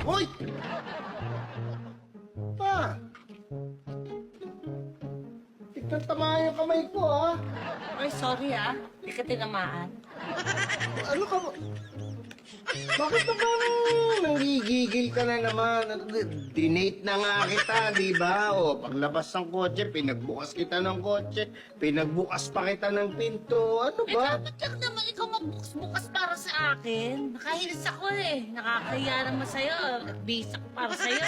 Hoy! Pa! Tignan tamaan yung kamay ko, ha? Ay, sorry Hindi ka tinamaan. Ano ka ba? Bakit naman nanggigigil ka na naman? Dinate na nga kita, di ba? O, paglabas ng kotse, pinagbukas kita ng kotse, pinagbukas pa kita ng pinto. Ano ba? Dapat lang naman ikaw magbukas-bukas para sa akin. Nakahilis ako Nakakahiya naman sa'yo. Bis ako para sa'yo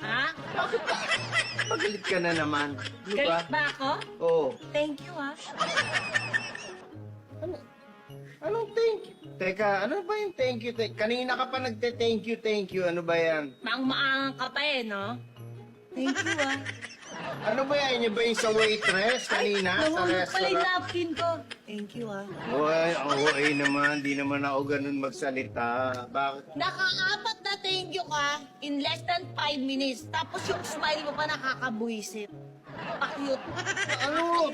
Ha? Bakit ba? Magalit ka na naman, di ba? Galit ba ako? Oo. Thank you Anong thank you? Teka, ano ba yung thank you? Kanina ka pa nagte-thank you. Ano ba yan? Maang-maangang ka pa no? Thank you Ano ba yan? Yung ba yung sa waitress kanina sa Nahulog pala yung restaurant? napkin ko. Thank you Uy, ang OA naman. Di naman ako ganun magsalita. Bakit? Naka-apat na thank you ka in less than 5 minutes. Tapos yung smile mo pa nakakabuisit. Pa-cute. Ano?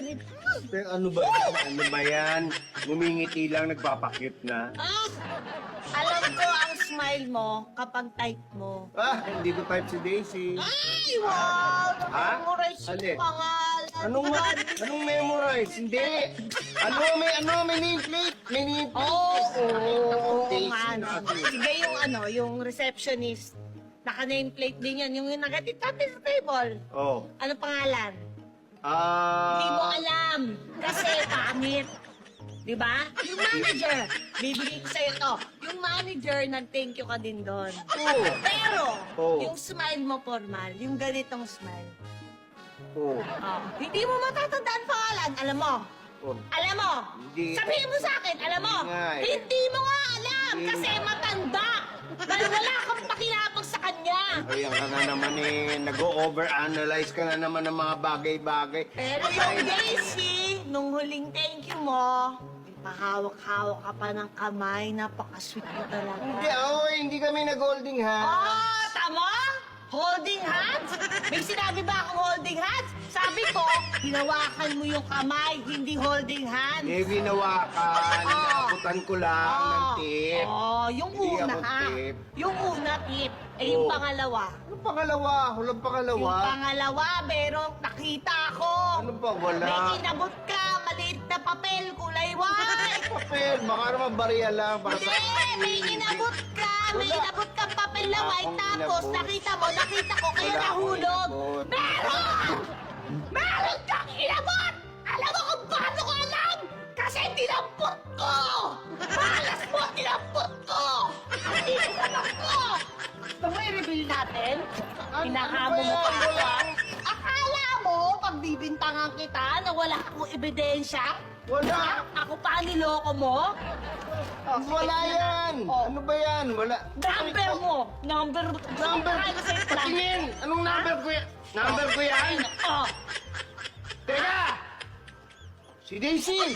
Pero ano ba yan? Ano ba yan? Ngumingiti lang, nagpapakyut na. Alam ko ang smile mo kapag type mo. Hindi ko type si Daisy. Ay, wow! Ha? Memorize Alin? yung pangalan. Anong memorize? Hindi. May nameplate. May nameplate. Oo, Daisy nga. na ako. Sige yung receptionist. Naka-nameplate din yan. Yung nagatid natin sa table. Oh. Ano pangalan? Hindi mo Ah... alam. Kasi pangit. Di ba? Yung manager. Bibigay ko sa'yo to. Yung manager, nag-thank you ka din doon. Oo. Pero, Oo. yung smile mo formal, yung ganitong smile. Oh. Hindi mo matatandaan pangalan, alam mo. Oh. Alam mo. Hindi. Sabihin mo sa akin, alam mo. Hindi nga Hindi mo nga alam Hindi. kasi matanda. Dahil wala kang pakinabang sa kanya. Ayan ka na naman nag-o-overanalyze ka na naman ng mga bagay-bagay. Pero yung Daisy, nung huling thank you mo, pahawak-hawak ka pa ng kamay, napaka-sweet mo talaga. Hindi kami nag-holding hands. Tama? Holding hands? May sinabi ba akong holding hands? Sabi ko, hinawakan mo yung kamay, hindi holding hands. Ginawa ka, naabutan ko lang ng tip. Yung Hindi una ako tip. Yung una tip. Yung Oo. pangalawa. Anong pangalawa? Walang pangalawa. Yung pangalawa, merong nakita ko. Ano ba? Wala. May inabot ka, maliit na papel, kulay white. Papel, baka naman bariya lang. Para Hindi, sa... may inabot ka. May Wala. inabot kang papel na Wala white. akong Tapos inabot. nakita ko, kaya Wala akong nahulog. inabot. Meron! Meron kang inabot! Alam mo kung paano ko alam? Kasi tinampot ko! Malas mo, tinampot ko! Hindi ko alam ko! Gusto mo i-reveal natin? Hinahamo mo pa ako. Akala mo, pagbibintangan kita na wala akong ebidensya? Wala. Ako pa niloko mo? Wala yan. Oh. Ano ba yan? Wala. Number mo! Number! Number? Patingin! Anong number ko yan? Number ko yan? Oh! Teka! Si Daisy!